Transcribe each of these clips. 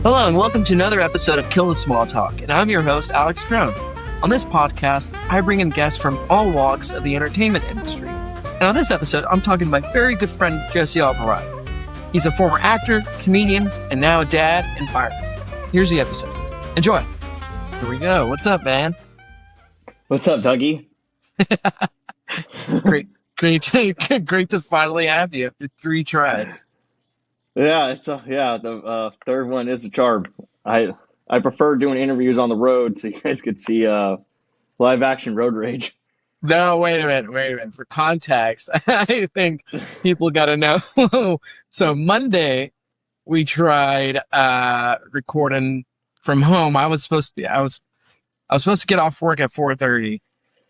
Hello and welcome to another episode of Kill the Small Talk, and I'm your host, Alex Caron. On this podcast, I bring in guests from all walks of the entertainment industry. And on this episode, I'm talking to my very good friend, Jesse Alvarado. He's a former actor, comedian, and now a dad and firefighter. Here's the episode. Enjoy. Here we go. What's up, man? What's up, Dougie? Great to finally have you after 3 tries. Yeah, the third one is a charm. I prefer doing interviews on the road so you guys could see live action road rage. No, wait a minute. For context, I think people got to know. So Monday, we tried recording from home. I was supposed to get off work at 4:30,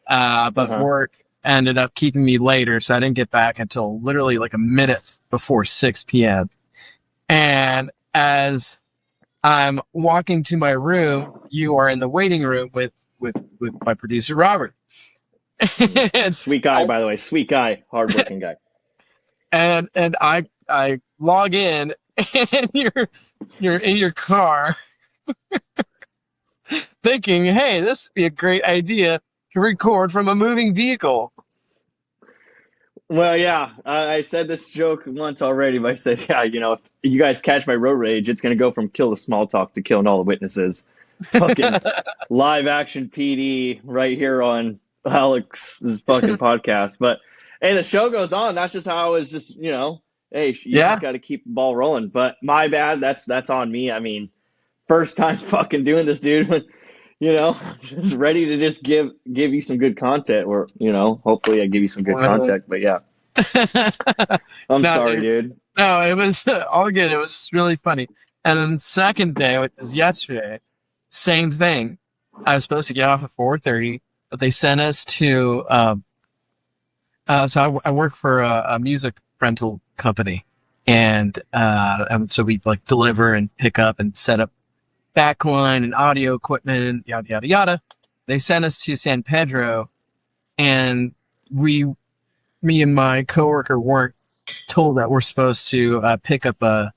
but work ended up keeping me later, so I didn't get back until literally like a minute before 6 p.m. And as I'm walking to my room, you are in the waiting room with my producer, Robert. Sweet guy, by the way. Sweet guy. Hardworking guy. And I log in, and you're in your car thinking, hey, this would be a great idea to record from a moving vehicle. Well, yeah, I said this joke once already, but I said, yeah, if you guys catch my road rage, it's going to go from kill the small talk to killing all the witnesses. Fucking live action PD right here on Alex's fucking podcast. But, hey, the show goes on. That's just how I was just, hey, just got to keep the ball rolling. But my bad. That's on me. I mean, first time fucking doing this, dude. Just ready to just give you some good content, or hopefully I give you some good content. But yeah, sorry, dude. No, it was all good. It was just really funny. And then the second day, which was yesterday, same thing. I was supposed to get off at 4:30, but they sent us to. So I work for a music rental company, and so we like deliver and pick up and set up backline and audio equipment, yada, yada, yada. They sent us to San Pedro, and me and my coworker weren't told that we're supposed to pick up a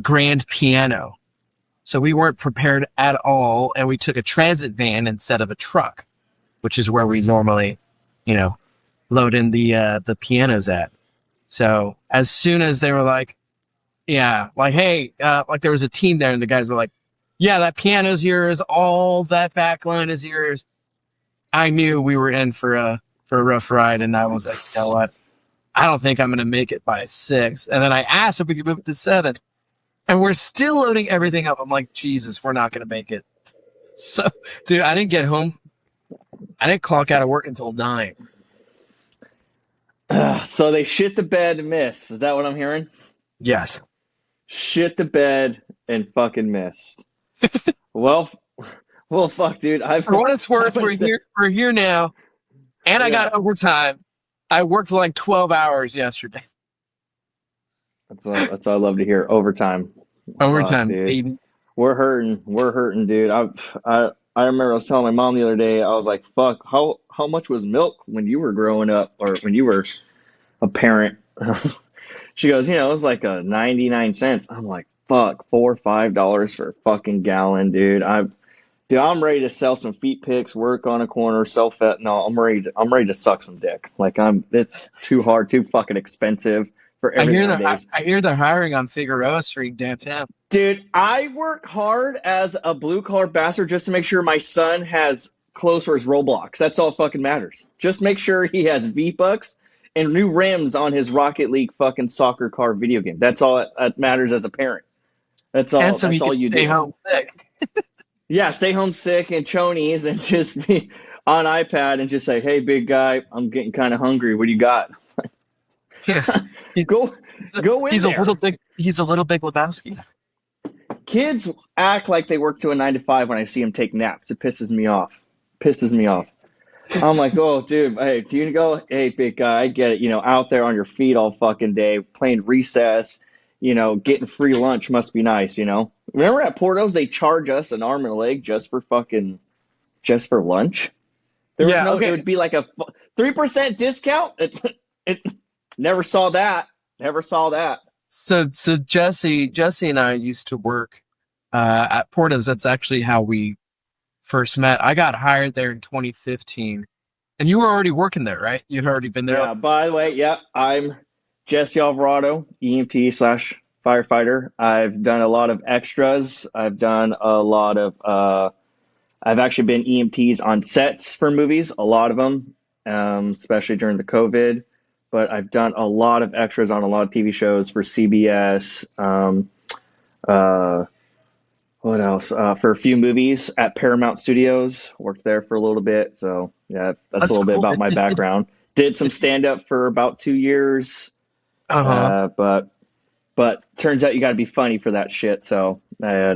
grand piano. So we weren't prepared at all, and we took a transit van instead of a truck, which is where we normally, load in the pianos at. So as soon as they were like, yeah, like, hey, like there was a team there, and the guys were like, yeah, that piano's yours. All that backline is yours. I knew we were in for a rough ride, and I was like, you know what? I don't think I'm going to make it by 6. And then I asked if we could move it to 7, and we're still loading everything up. I'm like, Jesus, we're not going to make it. So, dude, I didn't get home. I didn't clock out of work until 9. So they shit the bed and miss. Is that what I'm hearing? Yes. Shit the bed and fucking miss. well, fuck, dude. For what it's worth, we're here now, and I got overtime. I worked like 12 hours yesterday. That's what I love to hear. Overtime, baby. We're hurting, dude. I remember I was telling my mom the other day. I was like, "Fuck, how much was milk when you were growing up, or when you were a parent?" She goes, it was like 99 cents. I'm like, fuck, $4 or $5 for a fucking gallon, dude. I'm ready to sell some feet pics, work on a corner, sell fentanyl. I'm ready to suck some dick. Like it's too hard, too fucking expensive for everything nowadays. I hear they're hiring on Figueroa Street downtown. Dude, I work hard as a blue collar bastard just to make sure my son has clothes for his Roblox. That's all fucking matters. Just make sure he has V-Bucks and new rims on his Rocket League fucking soccer car video game. That's all that matters as a parent. That's all. And so that's all you do. Stay home sick. Yeah, stay home sick and chonies, and just be on iPad and just say, "Hey, big guy, I'm getting kind of hungry. What do you got?" Yeah. Go in He's there. He's a little big Lebowski. Kids act like they work to a 9 to 5 when I see them take naps. It pisses me off. I'm like, oh, dude, hey, do you go? Hey, big guy, I get it. Out there on your feet all fucking day, playing recess, getting free lunch must be nice, Remember at Porto's, they charge us an arm and a leg just for lunch? There was it would be like a 3% discount. It never saw that. So Jesse and I used to work at Porto's. That's actually how we first met. I got hired there in 2015, and you were already working there, right? You'd already been there. Yeah, by the way, yeah, I'm Jesse Alvarado, EMT slash firefighter. I've done a lot of extras. I've done a lot of, I've actually been EMTs on sets for movies, a lot of them, especially during the COVID. But I've done a lot of extras on a lot of TV shows for CBS. Uh, what else? For a few movies at Paramount Studios. Worked there for a little bit. So yeah, that's a little bit Cool. about my background. Did some stand up for about 2 years. But turns out you got to be funny for that shit. So I had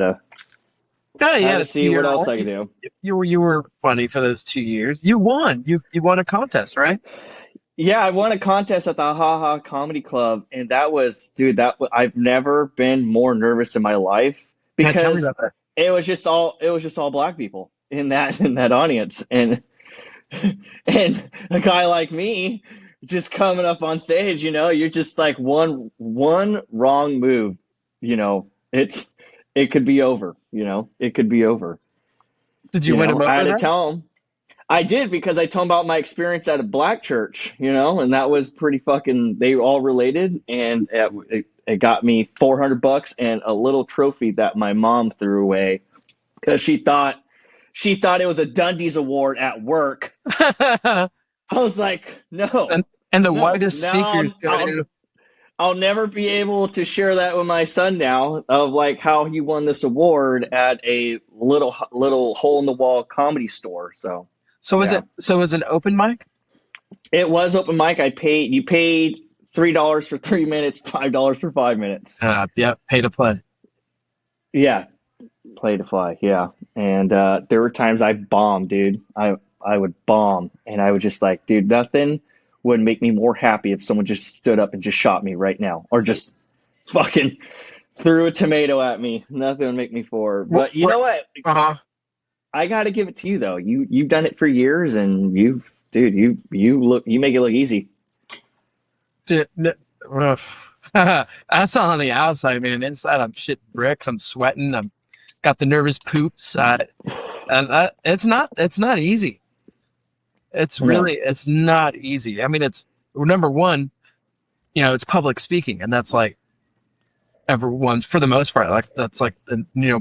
to see what else I could do. You were funny for those 2 years. You won. You won a contest, right? Yeah, I won a contest at the Ha Ha Comedy Club, and that was, dude, I've never been more nervous in my life Yeah, tell me because about that. it was just all black people in that audience, and and a guy like me just coming up on stage, you're just like one wrong move, it could be over, it could be over. Did you win him over? I had to there? tell him. I did because I told him about my experience at a black church, and that was pretty fucking, they all related, and it got me $400 and a little trophy that my mom threw away because she thought it was a Dundies award at work. I was like, no. And the no. whitest Now sneakers go. I'll never be able to share that with my son now of like how he won this award at a little hole in the wall comedy store. So was Yeah. it? So was it an open mic? It was open mic. You paid $3 for 3 minutes, $5 for 5 minutes. Yeah, pay to play. Yeah, play to fly. Yeah, and there were times I bombed, dude. I would bomb, and I would just like, dude, nothing would make me more happy if someone just stood up and just shot me right now, or just fucking threw a tomato at me. Nothing would make me forward. But you know what? I got to give it to you though. You've done it for years, and you make it look easy. Dude, that's all on the outside. I mean, and inside I'm shit bricks. I'm sweating. I'm got the nervous poops. And it's not easy. It's not easy. I mean, it's number one, it's public speaking, and that's like everyone's, for the most part, like that's like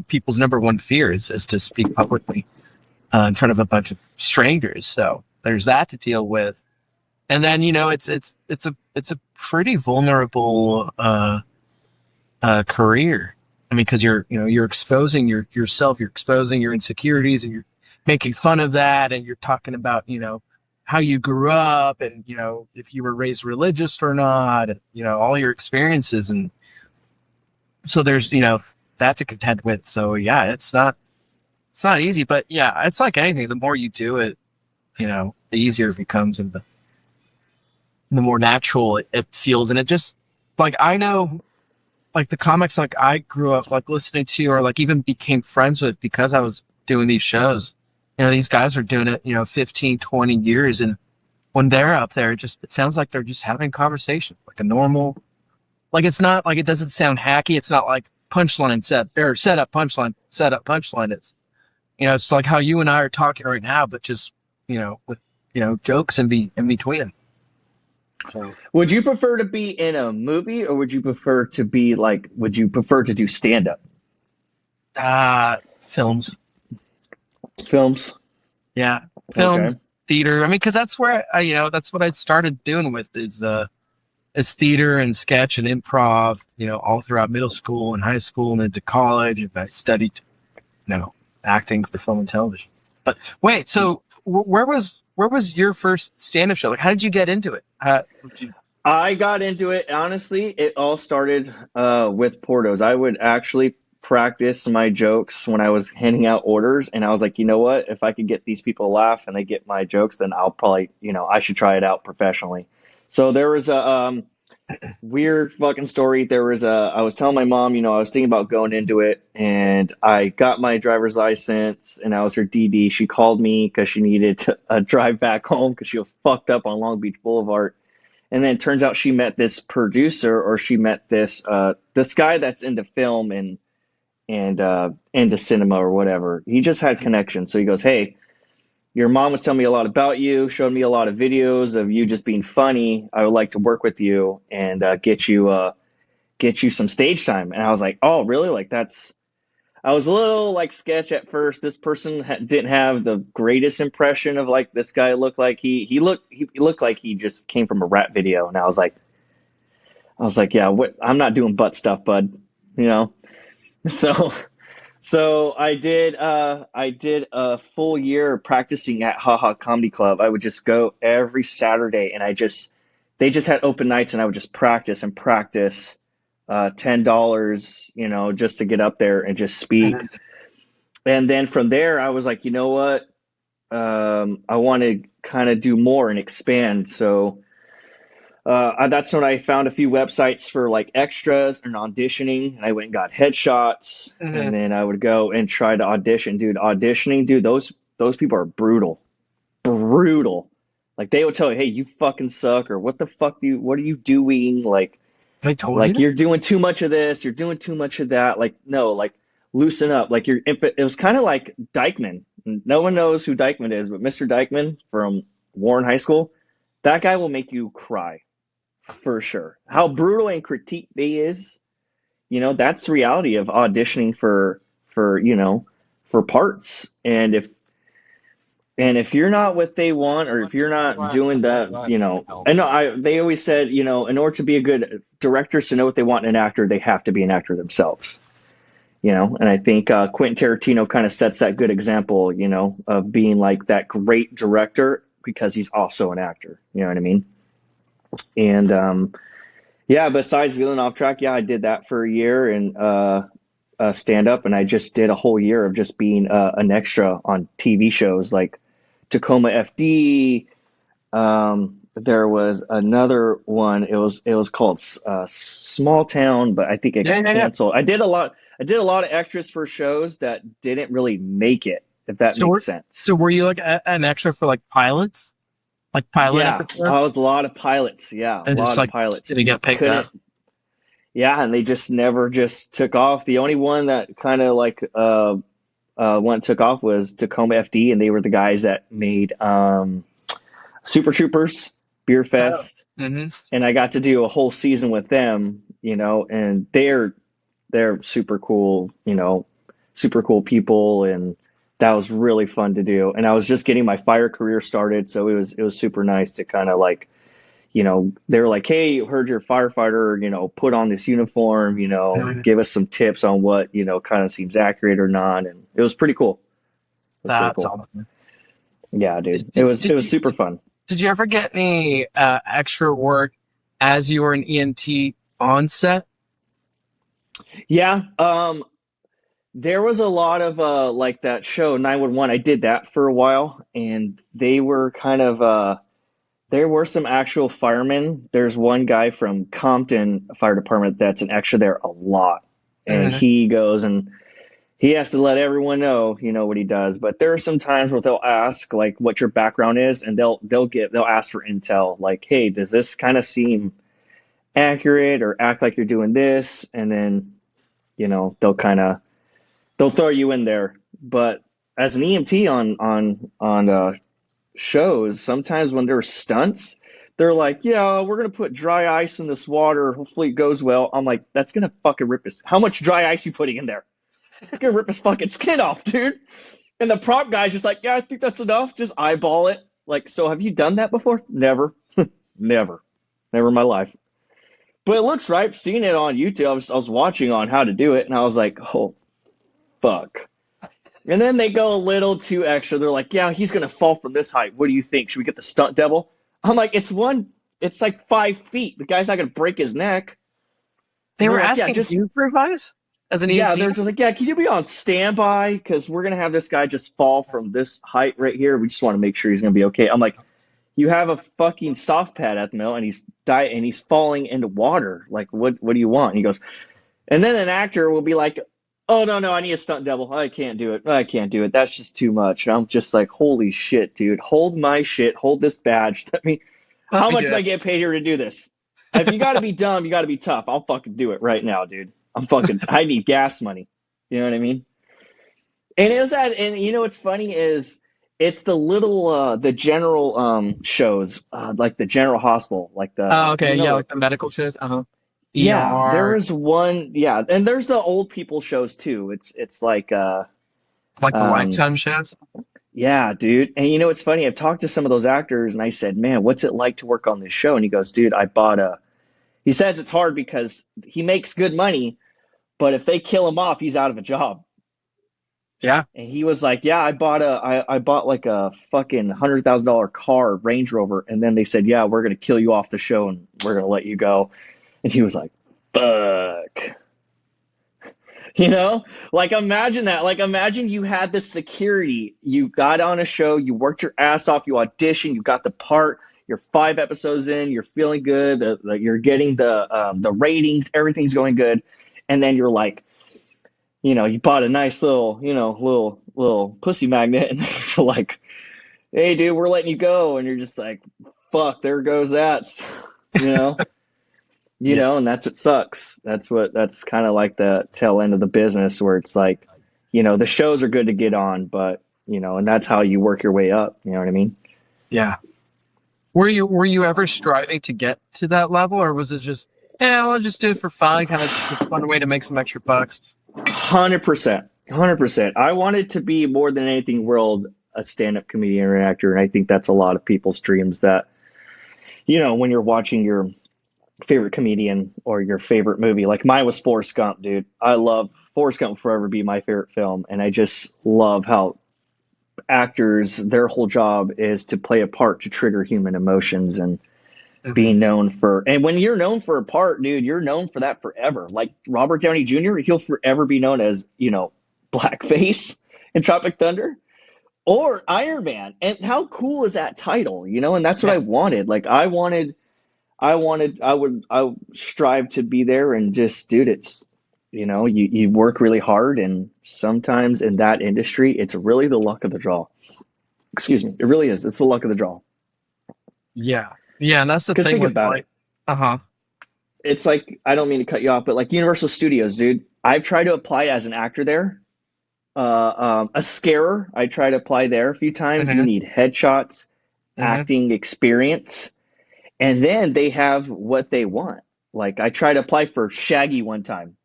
people's number one fear is to speak publicly in front of a bunch of strangers. So there's that to deal with, and then it's a pretty vulnerable career. I mean, because you're exposing yourself, you're exposing your insecurities, and you're making fun of that, and you're talking about how you grew up, and if you were raised religious or not, and all your experiences, and so there's that to contend with. So yeah, it's not easy, but yeah, it's like anything. The more you do it, the easier it becomes, and the more natural it feels. And it just, like, I know, like, the comics like I grew up like listening to, or like even became friends with because I was doing these shows. These guys are doing it 15, 20 years, and when they're up there, it sounds like they're just having conversation, like a normal. Like, it's not like, it doesn't sound hacky. It's not like punchline set up punchline, set up punchline. It's, it's like how you and I are talking right now, but just, with, jokes in between. So. Would you prefer to be in a movie, or would you prefer to do stand up? Films. Films. Yeah. Films, Okay. theater. I mean, cause that's where that's what I started doing with is theater and sketch and improv, all throughout middle school and high school and into college. And I studied, acting for film and television. But wait, so where was your first stand-up show? Like, how did you get into it? I got into it, honestly, it all started with Portos. I would actually practice my jokes when I was handing out orders, and I was like, you know what? If I could get these people to laugh and they get my jokes, then I'll probably, I should try it out professionally. So there was a weird fucking story. I was telling my mom, I was thinking about going into it, and I got my driver's license, and I was her DD. She called me because she needed to drive back home because she was fucked up on Long Beach Boulevard. And then it turns out she met this producer, or she met this guy that's into film, and into cinema or whatever. He just had connections. So he goes, "Hey, your mom was telling me a lot about you, showed me a lot of videos of you just being funny. I would like to work with you and get you some stage time." And I was like, "Oh, really? Like that's." I was a little like sketch at first. This person didn't have the greatest impression of like this guy looked like he looked like he just came from a rap video. And I was like, yeah, what? I'm not doing butt stuff, bud. You know. So I did a full year practicing at Haha Comedy Club. I would just go every Saturday, and they just had open nights, and I would just practice and practice. $10, just to get up there and just speak. And then from there, I was like, you know what? I want to kind of do more and expand. So that's when I found a few websites for like extras and auditioning. And I went and got headshots, and then I would go and try to audition. Dude, auditioning, dude, those people are brutal, brutal. Like they would tell you, hey, you fucking suck, or what the fuck what are you doing? They told Like you you're doing too much of this, you're doing too much of that. Like no, like loosen up. Like it was kind of like Dykeman. No one knows who Dykeman is, but Mr. Dykeman from Warren High School, that guy will make you cry for sure. How brutal and critique he is, that's the reality of auditioning for parts. And if you're not what they want, or if you're not doing that, I know they always said, in order to be a good director, to know what they want in an actor, they have to be an actor themselves. And I think Quentin Tarantino kind of sets that good example, of being like that great director because he's also an actor. You know what I mean? And yeah, besides getting off track, yeah, I did that for a year and stand up, and I just did a whole year of just being an extra on TV shows like Tacoma FD. There was another one. It was called Small Town, but I think it got canceled. I did a lot of extras for shows that didn't really make it, if that makes sense. So were you like an extra for like pilots? Like pilot? Yeah, I was a lot of pilots. Yeah, and a lot of pilots. Didn't get picked up. Yeah, and they just never just took off. The only one that kind of like one took off was Tacoma FD, and they were the guys that made Super Troopers, Beer Fest, and I got to do a whole season with them. And they're super cool, super cool people, and that was really fun to do. And I was just getting my fire career started, so it was super nice to kind of like, they were like, hey, heard you're a firefighter, put on this uniform, give us some tips on what, kind of seems accurate or not. And it was pretty cool. That's awesome. Yeah, dude. It was super fun. Did you ever get any extra work as you were an EMT on set? Yeah. There was a lot of like that show 911. I did that for a while, and they were kind of there were some actual firemen. There's one guy from Compton Fire Department that's an extra there a lot. And he goes and he has to let everyone know, what he does. But there are some times where they'll ask like what your background is, and they'll ask for intel, like, hey, does this kind of seem accurate, or act like you're doing this? And then, they'll throw you in there. But as an EMT on shows, sometimes when there are stunts, they're like, yeah, we're gonna put dry ice in this water, hopefully it goes well. I'm like, that's gonna fucking rip his, how much dry ice you putting in there? It's gonna rip his fucking skin off, dude. And the prop guy's just like, yeah, I think that's enough, just eyeball it. Like, so have you done that before? Never. Never in my life. But it looks right. Seeing it on YouTube, I was watching on how to do it, and I was like, oh fuck. And then they go a little too extra. They're like, yeah, he's going to fall from this height. What do you think? Should we get the stunt double? I'm like, it's like 5 feet. The guy's not going to break his neck. They were asking you for advice as an EMT? Yeah, they're just like, yeah, can you be on standby? Because we're going to have this guy just fall from this height right here. We just want to make sure he's going to be okay. I'm like, you have a fucking soft pad at the middle, and he's falling into water. Like, what do you want? And he goes, and then an actor will be like, oh, no, I need a stunt double. I can't do it. That's just too much. I'm just like, holy shit, dude. Hold my shit. Hold this badge. How much do I get paid here to do this? If you got to be dumb, you got to be tough. I'll fucking do it right now, dude. I need gas money. You know what I mean? And it was that, and you know what's funny is it's the little the general shows like the General Hospital, like Oh, the okay, yeah, like the medical shows. Uh huh. yeah, there ER, was one, yeah, and there's the old people shows too. It's like like the um Lifetime shows. yeah, dude. And you know what's funny? I've talked to some of those actors and I said, "Man, what's it like to work on this show?" And he goes, "Dude, I bought a." He says it's hard because he makes good money, but if they kill him off, he's out of a job. Yeah. And he was like, "Yeah, I bought like a fucking $100,000 car, Range Rover, and then they said, yeah, we're gonna kill you off the show and we're gonna let you go." And he was like, "Fuck." You know, like imagine that. Like imagine you had this security. You got on a show, you worked your ass off, you auditioned, you got the part. You're 5 episodes in, you're feeling good, you're getting the ratings, everything's going good, and then you're like, you know, you bought a nice little, you know, little pussy magnet, and you're like, "Hey, dude, we're letting you go," and you're just like, "Fuck, there goes that," you know. You Yeah. know, and that's what sucks. That's kind of like the tail end of the business where it's like, you know, the shows are good to get on, but you know, and that's how you work your way up. You know what I mean? Yeah. Were you ever striving to get to that level, or was it just, yeah, I'll just do it for fun, kind of a fun way to make some extra bucks? 100%, 100%. I wanted to be more than anything world a stand-up comedian or an actor, and I think that's a lot of people's dreams. That you know, when you're watching your favorite comedian or your favorite movie. Like mine was Forrest Gump, dude. I love Forrest Gump will forever be my favorite film, and I just love how actors their whole job is to play a part to trigger human emotions and Hmm. being known for. And when you're known for a part, dude, you're known for that forever. Like Robert Downey Jr., he'll forever be known as, you know, blackface in Tropic Thunder or Iron Man. And how cool is that title, you know? And that's what I Yeah. wanted. Like I would strive to be there and just, dude, it's, you know, you work really hard and sometimes in that industry, it's really the luck of the draw. Excuse me. It really is. It's the luck of the draw. Yeah. Yeah. And that's the Because thing think with about it. like, uh huh. It's like, I don't mean to cut you off, but like Universal Studios, dude, I've tried to apply as an actor there. A scarer, I tried to apply there a few times. You Hmm. need headshots, Hmm. acting experience, and then they have what they want. Like I tried to apply for Shaggy one time.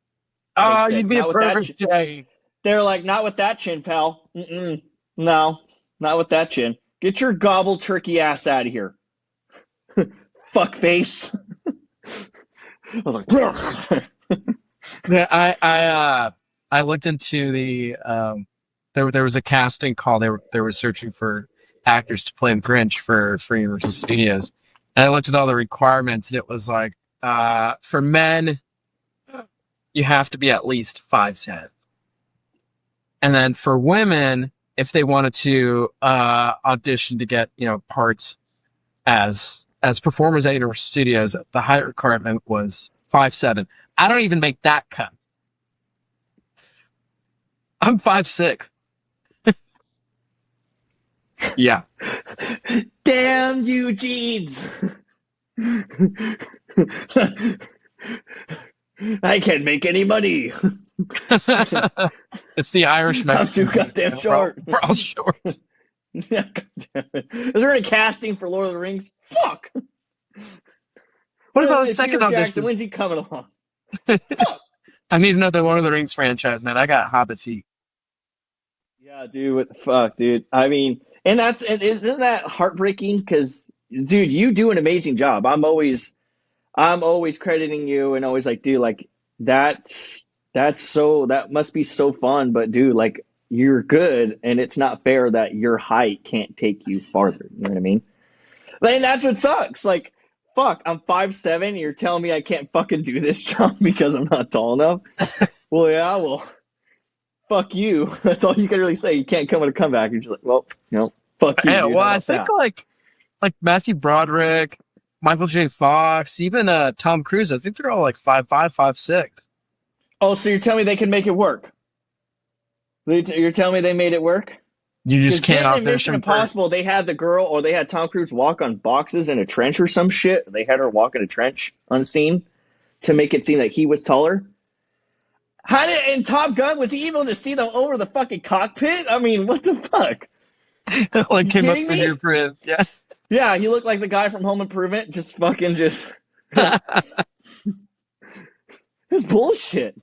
They Oh, you'd said, be a not with that. perfect Jay. They're like, not with that chin, pal. Mm-mm. No, not with that chin. Get your gobble turkey ass out of here. Fuck face. I was like, "Ugh." Yeah, I looked into the there was a casting call. They were searching for actors to play the Grinch for Universal Studios, and I looked at all the requirements, and it was like for men you have to be at least 5'10", and then for women, if they wanted to audition to get parts as performers at Universal Studios, the height requirement was 5'7". I don't even make that cut. I'm 5'6". Yeah. Damn you, Jeeds. I can't make any money. It's the Irish I'm too Mexican beef, goddamn short. We're all short. Yeah, God damn it. Is there any casting for Lord of the Rings? Fuck. What about the Hey, second Peter Jackson, audition? when's he coming along? I need another Lord of the Rings franchise, man. I got Hobbit feet. Yeah, dude, what the fuck, dude? I mean, and isn't that heartbreaking? Because, dude, you do an amazing job. I'm always crediting you and always like, dude, like that must be so fun. But dude, like you're good, and it's not fair that your height can't take you farther. You know what I mean? And that's what sucks. Like, fuck, I'm 5'7", and you're telling me I can't fucking do this job because I'm not tall enough. Well, yeah, well, fuck you. That's all you can really say. You can't come with a comeback. You're just like, well, you know, fuck you, Yeah, dude. well, How I about think that? like Matthew Broderick, Michael J. Fox, even Tom Cruise. I think they're all like 5'5", 5'6". Oh, so you're telling me they can make it work? You're telling me they made it work? You just Because can't didn't in Mission audition for. Impossible they had the girl or they had Tom Cruise walk on boxes in a trench or some shit? They had her walk in a trench unseen to make it seem like he was taller. How did in Top Gun was he able to see them over the fucking cockpit? I mean, what the fuck? Like You came up kidding with your me? print. Yes. Yeah, he looked like the guy from Home Improvement. Just fucking just it's bullshit.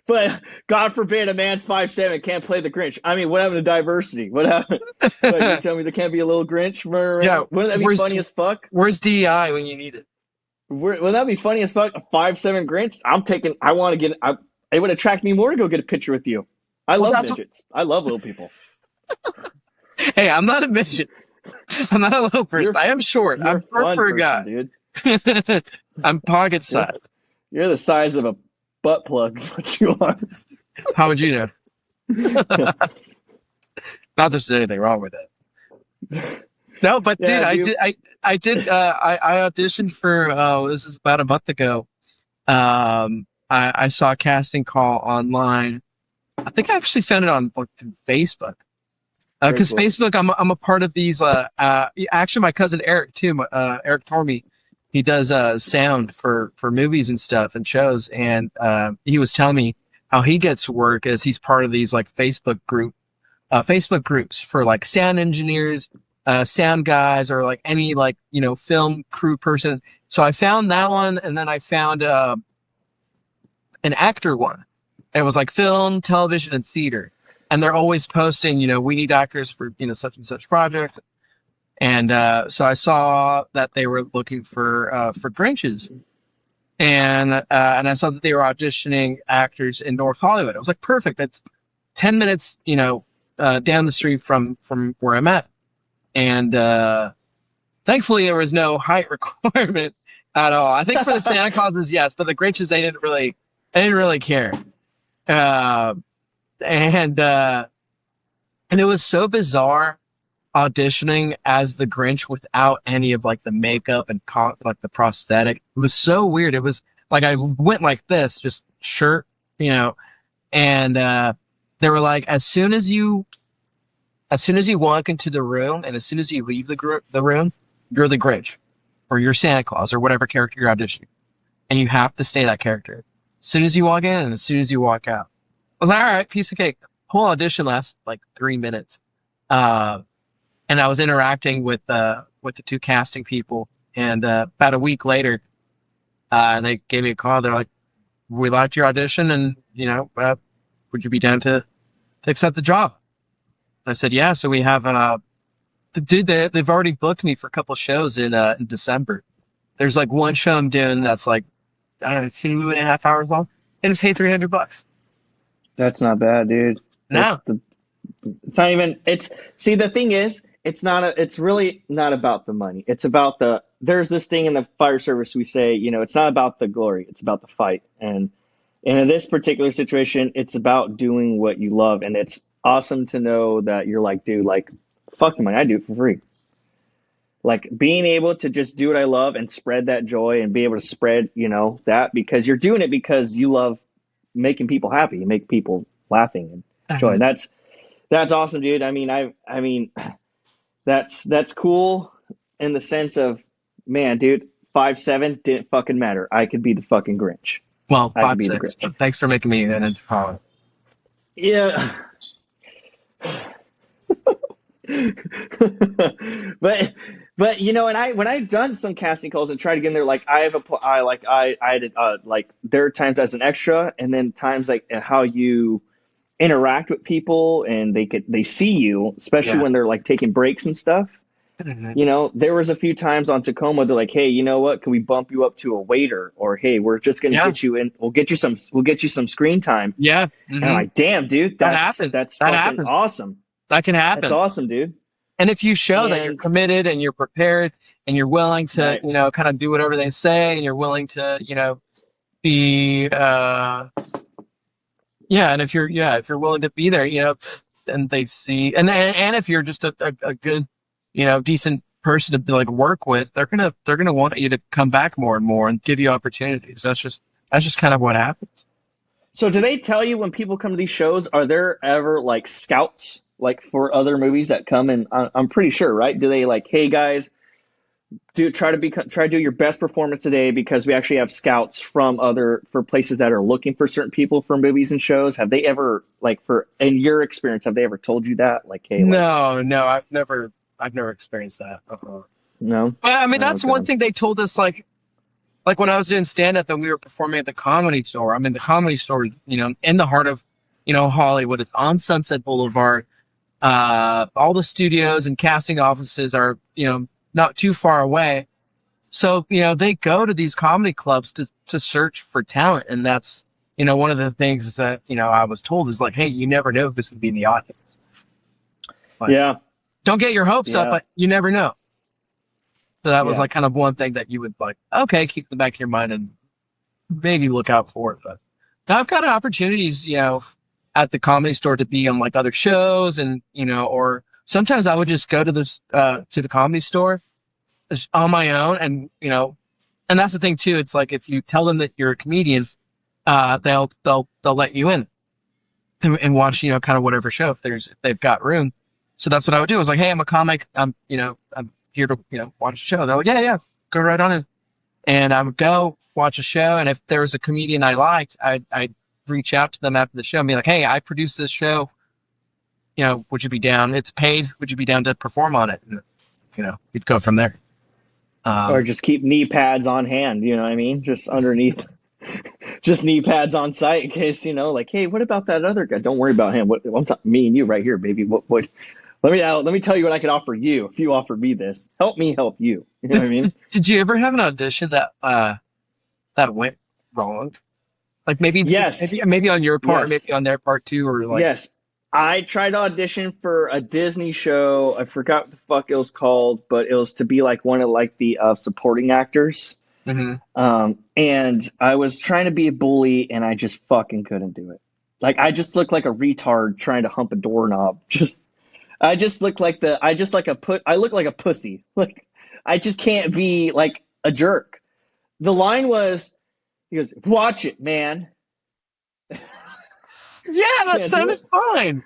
But God forbid a man's 5'7" can't play the Grinch. I mean, what happened to diversity? What happened? What, you tell me there can't be a little Grinch running Yeah. around? Wouldn't that be funny as fuck? Where's DEI when you need it? Wouldn't that be funny as fuck? A 5'7" Grinch? I want to get. It would attract me more to go get a picture with you. I love midgets. I love little people. Hey, I'm not a midget. I'm not a little person. I am short. You're I'm short for a guy. dude. I'm pocket sized. You're the size of a butt plug. Is what you are. How would you know? Not that there's anything wrong with it. No, but Yeah, dude, I auditioned for this is about a month ago. I saw a casting call online. I think I actually found it on through Facebook. Because Facebook, I'm a part of these. Actually, my cousin Eric too. Eric Tormey, he does sound for movies and stuff and shows, and he was telling me how he gets work as he's part of these like Facebook groups for like sound engineers, sound guys, or like any like film crew person. So I found that one, and then I found an actor one. It was like film, television, and theater. And they're always posting, we need actors for, such and such project. And so I saw that they were looking for Grinches. And I saw that they were auditioning actors in North Hollywood. I was like, perfect. That's 10 minutes, down the street from where I'm at. And thankfully there was no height requirement at all. I think for the Santa Clauses, yes, but the Grinches, they didn't really care. And it was so bizarre auditioning as the Grinch without any of like the makeup and like the prosthetic. It was so weird. It was like I went like this, just shirt, and they were like, as soon as you walk into the room and as soon as you leave the room, you're the Grinch or you're Santa Claus or whatever character you're auditioning, and you have to stay that character as soon as you walk in and as soon as you walk out. I was like, all right, piece of cake. Whole audition lasts like 3 minutes. And I was interacting with the two casting people. And about a week later, they gave me a call. They're like, we liked your audition and, would you be down to accept the job? And I said, yeah. So we have, they've already booked me for a couple of shows in December. There's like one show I'm doing that's like, I don't know, 2.5 hours long. And it's paid $300. That's not bad, dude. No. It's not even, see, the thing is, it's really not about the money. It's about there's this thing in the fire service we say, it's not about the glory, it's about the fight. And in this particular situation, it's about doing what you love. And it's awesome to know that you're like, dude, like, fuck the money, I do it for free. Like being able to just do what I love and spread that joy and be able to spread, that because you're doing it because you love making people happy, make people laughing and joy. That's awesome, dude. I mean, that's cool in the sense of, man, dude, 5'7" didn't fucking matter. I could be the fucking Grinch. Well, 5'6". Thanks for making me an identifier. Yeah. but when I've done some casting calls and tried to get in there, like there are times as an extra, and then times like how you interact with people and they see you, especially when they're like taking breaks and stuff. Mm-hmm. There was a few times on Tacoma they're like, hey, you know what? Can we bump you up to a waiter? Or hey, we're just gonna get you in. We'll get you some screen time. Yeah. Mm-hmm. And I'm like, damn, dude, that's fucking awesome. That can happen. That's awesome, dude. And if you show that you're committed and you're prepared and you're willing to, kind of do whatever they say, and you're willing to, be, and if you're willing to be there, and they see, and if you're just a good, decent person to like work with, they're gonna want you to come back more and more and give you opportunities. That's just kind of what happens. So do they tell you when people come to these shows, are there ever like scouts? Like for other movies that come in, I'm pretty sure, right? Do they like, hey guys, try to do your best performance today, because we actually have scouts from other for places that are looking for certain people for movies and shows. Have they ever, like, for in your experience, have they ever told you that, like, hey, like, No, I've never experienced that. no? But I mean, Oh that's one God. thing they told us, like when I was doing stand up and we were performing at the Comedy Store. I mean, the Comedy Store, in the heart of, Hollywood. It's on Sunset Boulevard. All the studios and casting offices are, not too far away. So, they go to these comedy clubs to search for talent. And that's, one of the things that, I was told is like, hey, you never know who's going to be in the audience. Like, Yeah, don't get your hopes up, yeah, but you never know. So that was yeah. like kind of one thing that you would like, okay, keep in the back of your mind and maybe look out for it. But now I've got opportunities, at the Comedy Store to be on like other shows and, or sometimes I would just go to the Comedy Store just on my own. And, and that's the thing too. It's like, if you tell them that you're a comedian, they'll let you in and watch, kind of whatever show if they've got room. So that's what I would do. I was like, hey, I'm a comic. I'm here to, watch a show. They're like, yeah, go right on in. And I would go watch a show. And if there was a comedian I liked, I'd reach out to them after the show and be like, hey, I produced this show. Would you be down? It's paid. Would you be down to perform on it? And, you'd go from there. Or just keep knee pads on hand. You know what I mean? Just underneath, just knee pads on site in case, like, hey, what about that other guy? Don't worry about him. What I'm talking, me and you right here, baby. What? Let me tell you what I could offer you if you offered me this. Help me help you. You know what I mean? Did you ever have an audition that went wrong? Like Yes. maybe on your part, Yes. maybe on their part too, or like. Yes. I tried to audition for a Disney show. I forgot what the fuck it was called, but it was to be like one of like the supporting actors. Mhm. And I was trying to be a bully, and I just fucking couldn't do it. Like, I just looked like a retard trying to hump a doorknob. I look like a pussy. Like, I just can't be like a jerk. The line was, he goes, "Watch it, man." Yeah, that Can't do sounded it. fine.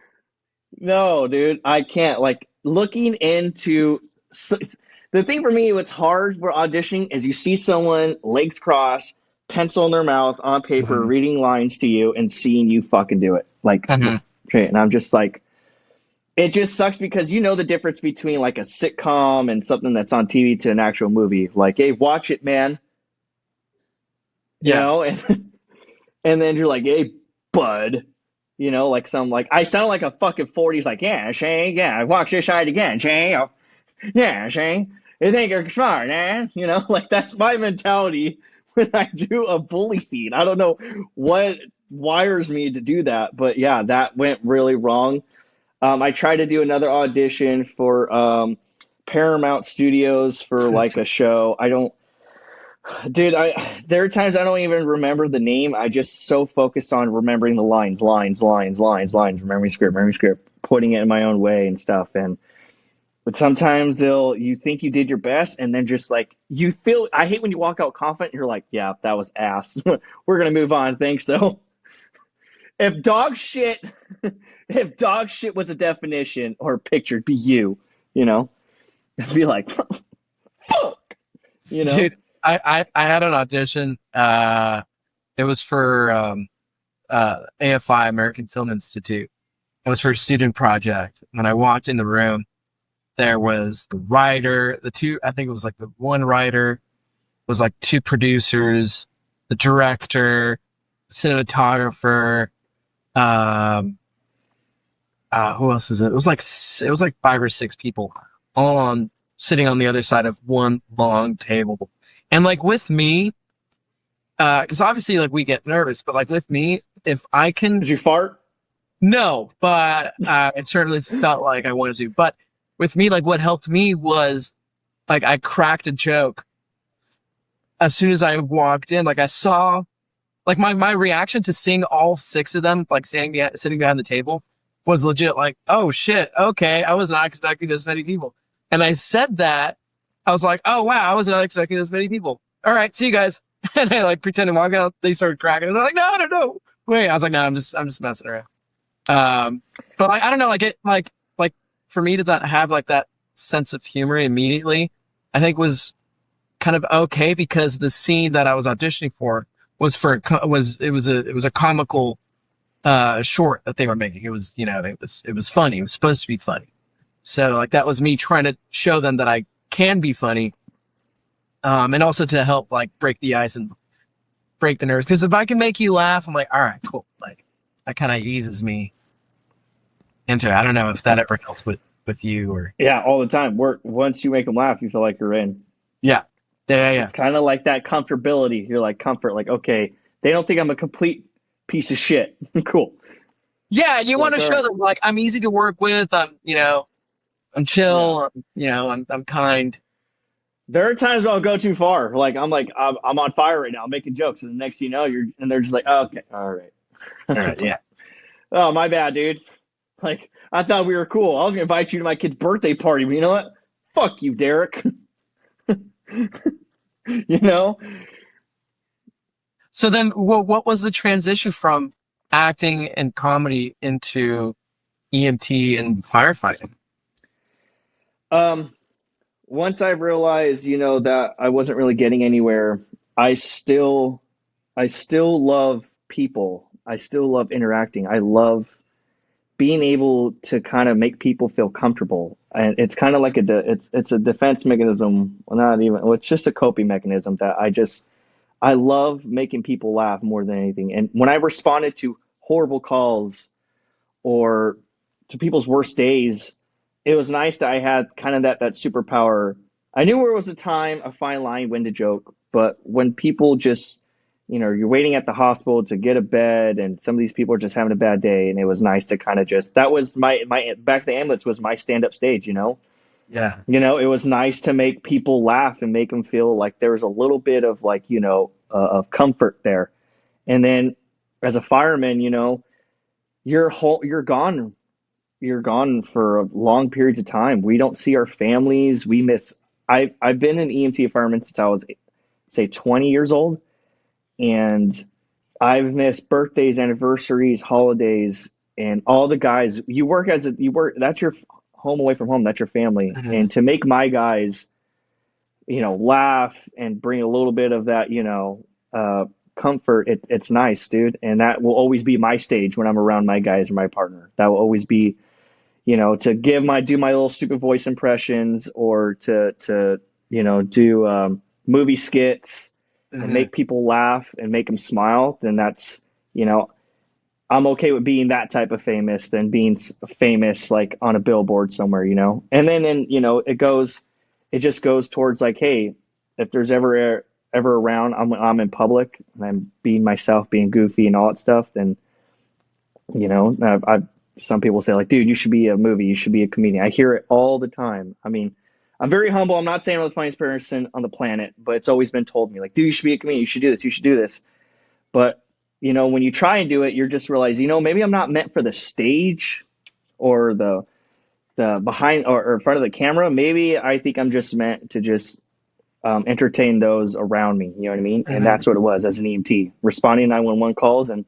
No, dude, I can't. Like, looking into the thing for me, what's hard for auditioning is you see someone legs crossed, pencil in their mouth on paper, Mhm. reading lines to you, and seeing you fucking do it. Like, Mhm. okay, and I'm just like, it just sucks because you know the difference between like a sitcom and something that's on TV to an actual movie. Like, hey, watch it, man. Yeah. And then you're like, hey, bud. Like some, like, I sound like a fucking 40s, like, yeah, Shane, yeah, watch this side again, Shane. Oh, yeah, Shane. You think you're smart, man? Like, that's my mentality when I do a bully scene. I don't know what wires me to do that, but yeah, that went really wrong. I tried to do another audition for Paramount Studios for like a show. I don't, dude. There are times I don't even remember the name. I just so focused on remembering the lines, remembering script, putting it in my own way and stuff. But sometimes you think you did your best, and then just like you feel. I hate when you walk out confident. And you're like, yeah, that was ass. We're gonna move on. Thanks, though. If dog shit, if dog shit was a definition or a picture, it'd be you. It'd be like, fuck. Dude, I had an audition. It was for AFI, American Film Institute. It was for a student project. When I walked in the room, there was the writer, I think it was like the one writer, was like two producers, the director, cinematographer. Who else was it? It was like 5 or 6 people all sitting on the other side of one long table. And like with me, because obviously like we get nervous, but like with me, if I can, Did you fart? no, but it certainly felt like I wanted to. But with me, like what helped me was like I cracked a joke as soon as I walked in. Like I saw, like my reaction to seeing all 6 of them like sitting behind the table was legit. Like, oh shit, okay, I was not expecting this many people. And I said that, I was like, oh wow, I was not expecting this many people. All right, see you guys. And I like pretended to walk out. They started cracking. They're like, no, wait. I was like, no, I'm just messing around. But like, I don't know, like for me to not have like that sense of humor immediately, I think was kind of okay because the scene that I was auditioning for was for it was a comical short that they were making. It was, it was funny. It was supposed to be funny. So like that was me trying to show them that I can be funny, and also to help like break the ice and break the nerves. Because if I can make you laugh, I'm like, all right, cool. Like that kind of eases me into it. I don't know if that ever helps with you or Yeah, all the time. Once you make them laugh, you feel like you're in. yeah, yeah. It's kind of like that comfortability. You're like comfort, like, okay, they don't think I'm a complete piece of shit. Cool. Yeah, you want Like, to all show right. them like I'm easy to work with. I'm Yeah. chill. I'm kind. There are times I'll go too far. Like I'm on fire right now. I'm making jokes, and the next thing you know, they're just like, oh, okay, all right. All right, yeah. Oh, my bad, dude. Like I thought we were cool. I was gonna invite you to my kid's birthday party, but you know what? Fuck you, Derek. You know? So then, what was the transition from acting and comedy into EMT and firefighting? Um, Once I realized, that I wasn't really getting anywhere, I still I still love people. I still love interacting. I love being able to kind of make people feel comfortable. And it's kind of like it's a defense mechanism, well, not even, well, it's just a coping mechanism that I love making people laugh more than anything. And when I responded to horrible calls or to people's worst days, it was nice that I had kind of that superpower. I knew there was a fine line when to joke, but when people just, you're waiting at the hospital to get a bed, and some of these people are just having a bad day, and it was nice to kind of just, that was my back of the ambulance was my stand up stage. Yeah. It was nice to make people laugh and make them feel like there was a little bit of like, of comfort there. And then as a fireman, you're gone. You're gone for long periods of time. We don't see our families. We miss. I've been an EMT fireman since I was, say, 20 years old, and I've missed birthdays, anniversaries, holidays, and all the guys. You work. That's your home away from home. That's your family. Mhm. And to make my guys, laugh and bring a little bit of that, comfort. It's nice, dude. And that will always be my stage when I'm around my guys or my partner. That will always be, to do my little stupid voice impressions, or to do movie skits and Mhm. make people laugh and make them smile. Then that's, I'm okay with being that type of famous than being famous like on a billboard somewhere. And then, it just goes towards like, hey, if there's ever around, I'm in public and I'm being myself, being goofy and all that stuff, then, some people say like, dude, you should be a movie, you should be a comedian. I hear it all the time. I mean, I'm very humble. I'm not saying I'm the funniest person on the planet, but it's always been told me like, dude, you should be a comedian. You should do this. You should do this. But, when you try and do it, you're just realizing, maybe I'm not meant for the stage or the behind or in front of the camera. Maybe I think I'm just meant to just entertain those around me. You know what I mean? And Mhm. that's what it was as an EMT, responding to 911 calls and,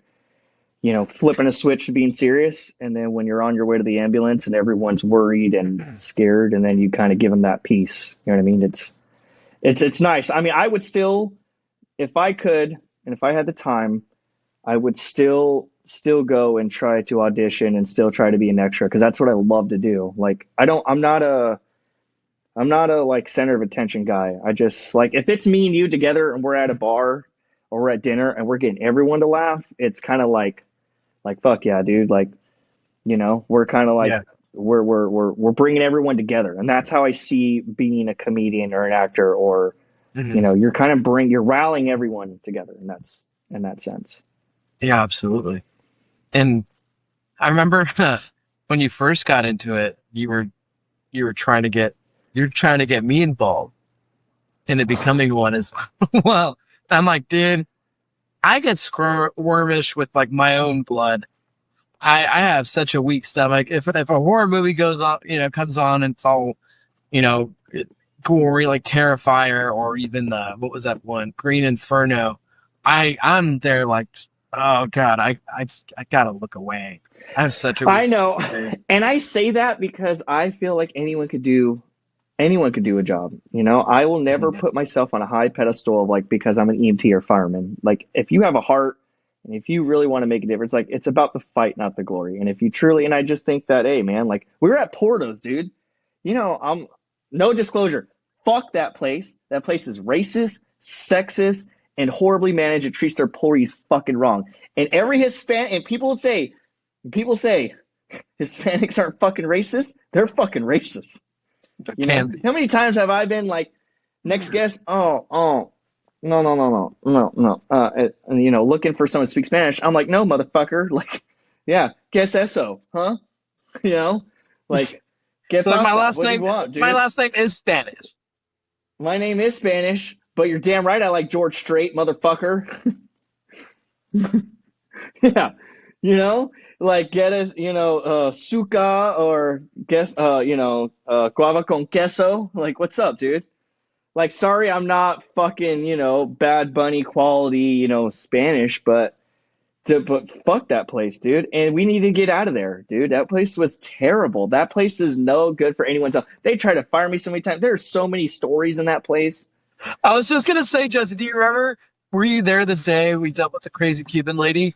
flipping a switch to being serious. And then when you're on your way to the ambulance and everyone's worried and scared, and then you kind of give them that peace. You know what I mean? It's nice. I mean, I would still, if I could, and if I had the time, I would still go and try to audition and still try to be an extra, because that's what I love to do. Like, I'm not a like center of attention guy. I just like, if it's me and you together and we're at a bar or we're at dinner and we're getting everyone to laugh, it's kind of like fuck yeah, dude. Like, we're kind of like, Yeah. we're bringing everyone together, and that's how I see being a comedian or an actor, or Mhm. you're kind of you're rallying everyone together, and that's in that sense. Yeah, absolutely. And I remember when you first got into it, you were trying to get me involved into becoming one as well. I'm like, dude, I get squirmish with like my own blood. I have such a weak stomach. If a horror movie goes on, comes on and it's all, you know, gory like Terrifier, or even what was that one, Green Inferno, I'm there like, oh god, I gotta look away. I have such a weak I know, stomach. and I say that because I feel like anyone could do Anyone could do a job. I will never put myself on a high pedestal of like because I'm an EMT or fireman. Like if you have a heart and if you really want to make a difference, like it's about the fight, not the glory. And if you truly, and I just think that, hey man, like we were at Porto's, dude. I'm no disclosure. Fuck that place. That place is racist, sexist, and horribly managed. It treats their employees fucking wrong. And every Hispanic, and people say Hispanics aren't fucking racist. They're fucking racist. How many times have I been like, next guest? Oh, no. Looking for someone to speak Spanish. I'm like, no, motherfucker. Like, yeah, guess eso, huh? Like, get like my pasa. last name. My last name is Spanish. My name is Spanish, but you're damn right I like George Strait, motherfucker. Yeah, like get us, suka or guess, guava con queso. Like, what's up, dude? Like, sorry, I'm not fucking, Bad Bunny quality, Spanish, but fuck that place, dude. And we need to get out of there, dude. That place was terrible. That place is no good for anyone to. They tried to fire me so many times. There's so many stories in that place. I was just gonna say, Jesse, do you remember? Were you there the day we dealt with the crazy Cuban lady?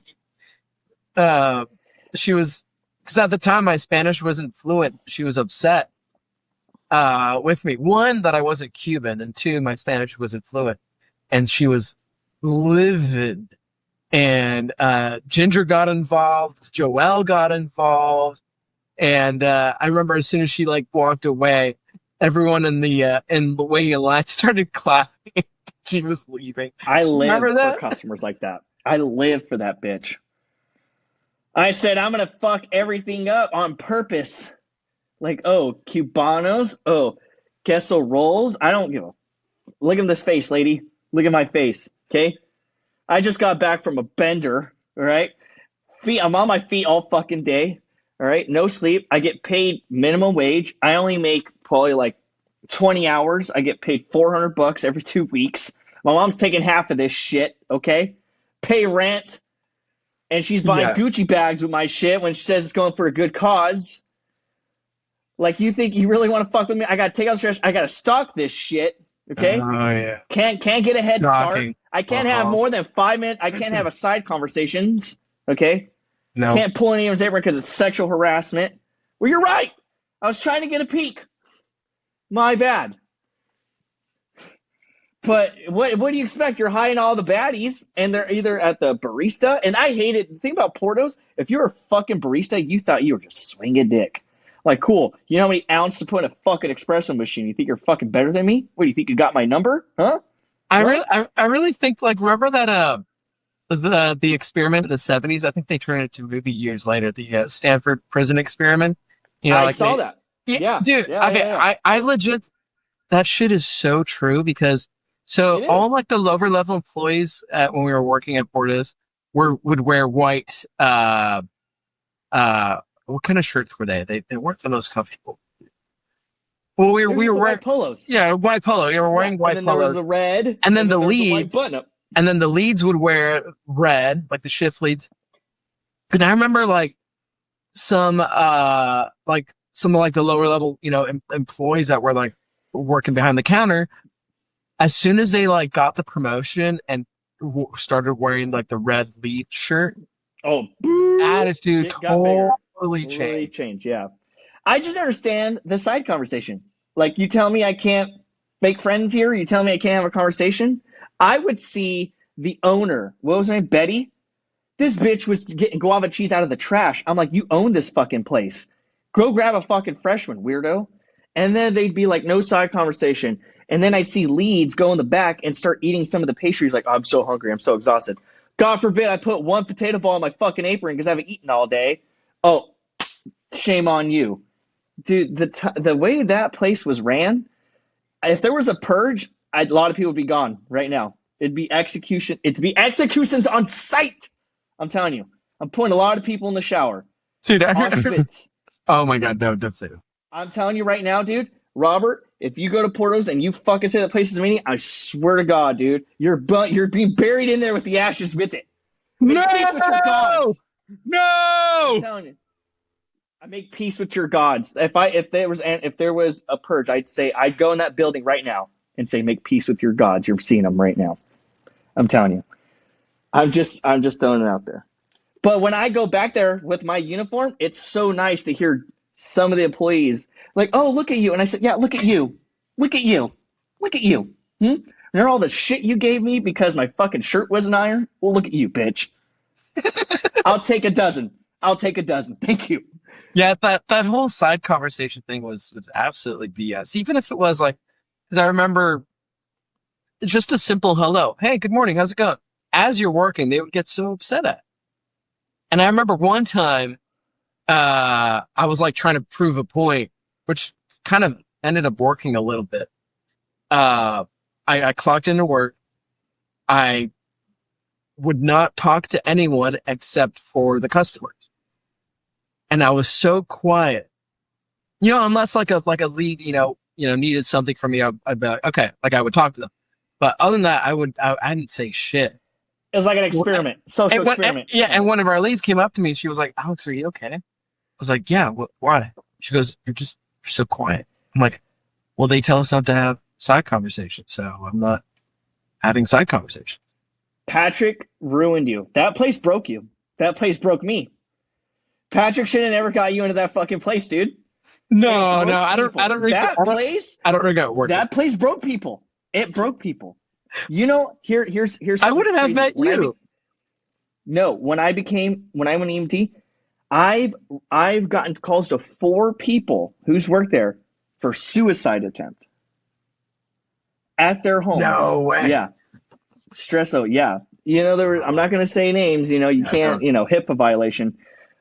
She was, because at the time my Spanish wasn't fluent. She was upset with me. One, that I wasn't Cuban, and two, my Spanish wasn't fluent, and she was livid. And Ginger got involved, Joelle got involved, and I remember as soon as she like walked away, everyone in the waiting line started clapping. She was leaving. I live for customers like that. I live for that bitch. I said, I'm going to fuck everything up on purpose. Like, oh, Cubanos? Oh, queso rolls? I don't give a... Look at this face, lady. Look at my face, okay? I just got back from a bender, all right? I'm on my feet all fucking day, all right? No sleep. I get paid minimum wage. I only make probably like 20 hours. I get paid $400 every 2 weeks. My mom's taking half of this shit, okay? Pay rent. And she's buying Gucci bags with my shit when she says it's going for a good cause. Like, you think you really want to fuck with me? I got to take out the trash. I got to stock this shit, okay? Oh, yeah. Can't get a head start. I can't have more than 5 minutes. I can't have a side conversations, okay? No. Can't pull anyone's apron because it's sexual harassment. Well, you're right. I was trying to get a peek. My bad. But what do you expect? You're high in all the baddies, and they're either at the barista. And I hate it. The thing about Portos, if you're a fucking barista, you thought you were just swinging dick. Like, cool. You know how many ounces to put in a fucking espresso machine? You think you're fucking better than me? What, do you think you got my number? Huh? I really think, like, remember that the experiment in the 70s? I think they turned it to a movie years later, the Stanford prison experiment. I saw that. Yeah. Dude, I legit, that shit is so true because... So all like the lower level employees when we were working at Portis would wear white. What kind of shirts were they? They weren't the most comfortable. Well, we were wearing white polos. Yeah, white polo. You were wearing white and then polos. There was a red. And then the leads. And then the leads would wear red, like the shift leads. And I remember like some of the lower level, employees that were like working behind the counter. As soon as they like got the promotion and started wearing like the red lead shirt, attitude totally changed. Yeah, I just understand the side conversation. Like, you tell me I can't make friends here. You tell me I can't have a conversation. I would see the owner. What was her name? Betty. This bitch was getting guava cheese out of the trash. I'm like, you own this fucking place. Go grab a fucking freshman, weirdo. And then they'd be like, no side conversation. And then I see leads go in the back and start eating some of the pastries. Like, oh, I'm so hungry. I'm so exhausted. God forbid I put one potato ball in my fucking apron because I haven't eaten all day. Oh, shame on you. Dude, the way that place was ran, if there was a purge, a lot of people would be gone right now. It'd be execution. It'd be executions on site. I'm telling you. I'm putting a lot of people in the shower. Dude, Auschwitz. Oh my God, no, don't say that. I'm telling you right now, dude. Robert, if you go to Portos and you fucking say that place is a meeting, I swear to God, dude, you're being buried in there with the ashes with it. No! No! No! I'm telling you. I make peace with your gods. If there was a purge, I'd go in that building right now and say, make peace with your gods. You're seeing them right now. I'm telling you. I'm just throwing it out there. But when I go back there with my uniform, it's so nice to hear some of the employees like, "Oh, look at you," and I said, "Yeah, look at you, look at you, look at you." Remember all the shit you gave me because my fucking shirt wasn't ironed? Well, look at you, bitch. I'll take a dozen. I'll take a dozen. Thank you. Yeah, that whole side conversation thing was absolutely BS. Even if it was like, because I remember just a simple hello, hey, good morning, how's it going? As you're working, they would get so upset at. And I remember one time, I was like trying to prove a point, which kind of ended up working a little bit. I clocked into work. I would not talk to anyone except for the customers. And I was so quiet, unless like a lead, needed something from me, I'd be like, okay, like I would talk to them. But other than that, I didn't say shit. It was like an experiment, social experiment. And one of our leads came up to me and she was like, Alex, are you okay? I was like, yeah, why? She goes, you're so quiet. I'm like, well, they tell us not to have side conversations, so I'm not having side conversations. Patrick ruined you. That place broke you. That place broke me. Patrick should have never got you into that fucking place, dude. No, I don't regret that place. I don't regret working. That place broke people. It broke people. Here's I wouldn't have met you. When I went EMT, I've gotten calls to 4 people who's worked there for suicide attempt at their homes. No way. Yeah. Stresso, yeah. I'm not going to say names, you can't, HIPAA violation,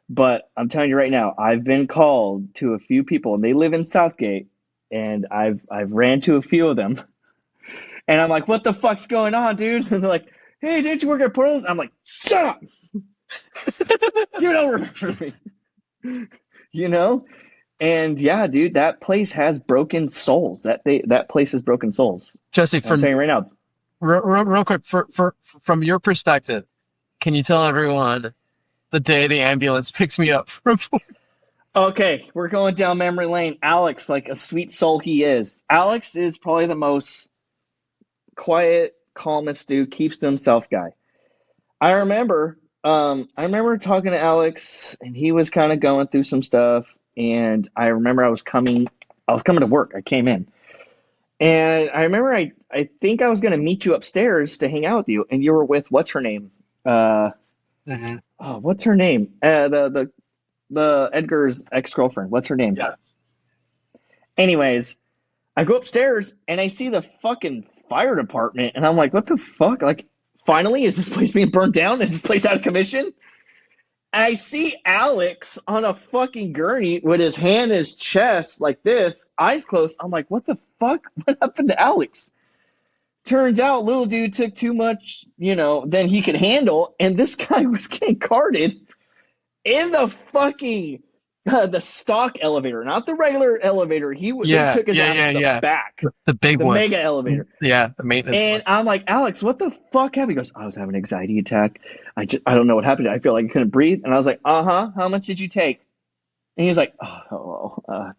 but I'm telling you right now, I've been called to a few people and they live in Southgate and I've ran to a few of them and I'm like, what the fuck's going on, dude? And they're like, hey, didn't you work at Portals? I'm like, shut up. You don't remember me. And yeah, dude, that place has broken souls. That place has broken souls. Jesse, I'm telling you right now. Real quick, from your perspective, can you tell everyone the day the ambulance picks me up from? Okay, we're going down memory lane. Alex, like a sweet soul he is. Alex is probably the most quiet, calmest dude, keeps to himself guy. I remember talking to Alex, and he was kind of going through some stuff. And I remember I was coming to work. I came in. And I remember I think I was going to meet you upstairs to hang out with you, and you were with what's her name? What's her name? The Edgar's ex-girlfriend. What's her name? Yes. Anyways, I go upstairs and I see the fucking fire department, and I'm like, what the fuck? Like, finally, is this place being burned down? Is this place out of commission? I see Alex on a fucking gurney with his hand in his chest like this, eyes closed. I'm like, what the fuck? What happened to Alex? Turns out little dude took too much, than he could handle, and this guy was getting carted in the fucking the stock elevator, not the regular elevator. They took his ass to the back. The big one. The mega elevator. Yeah, the maintenance And one. I'm like, Alex, what the fuck happened? He goes, I was having an anxiety attack. I don't know what happened. I feel like I couldn't breathe. And I was like, how much did you take? And he was like,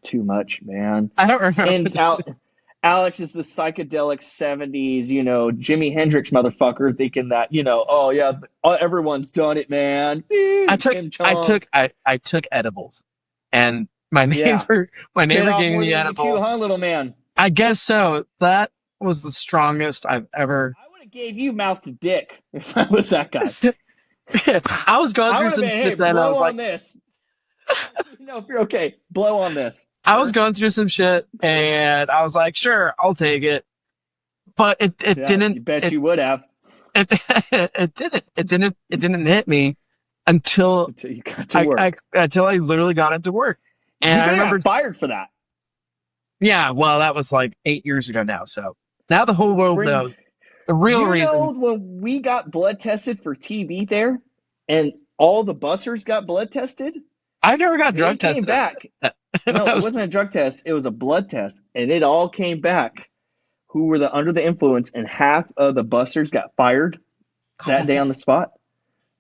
too much, man. I don't remember. And Alex is the psychedelic 70s, Jimi Hendrix motherfucker, thinking that, oh yeah, everyone's done it, man. I took edibles, and my neighbor gave me edibles. You, huh, little man? I guess so. That was the strongest I've ever. I would have gave you mouth to dick if I was that guy. I was going through some shit then. I was like, this. If you're okay, blow on this. Sir. I was going through some shit, and I was like, sure, I'll take it. But it didn't. You bet you would have. It didn't hit me until you got to work. Until I literally got into work. And I remember fired for that. Yeah, well, that was like 8 years ago now. So now the whole world knows the real reason. When we got blood tested for TB there, and all the bussers got blood tested. I never got drug tested. Came back. No, it wasn't a drug test. It was a blood test, and it all came back. Who were under the influence, and half of the bussers got fired that day on the spot.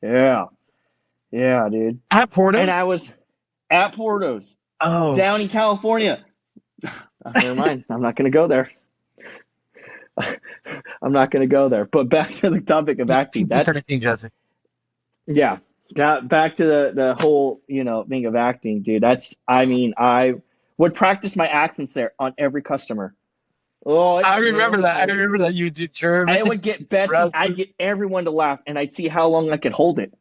Yeah, dude. At Portos? And I was at Porto's Oh, down in California. Never mind. I'm not going to go there. I'm not going to go there. But back to the topic of acting. That's Jesse. yeah. Back to the whole thing of acting, dude. I would practice my accents there on every customer. Oh, I remember that. I remember that you did German. I would get Betsy. I'd get everyone to laugh, and I'd see how long I could hold it.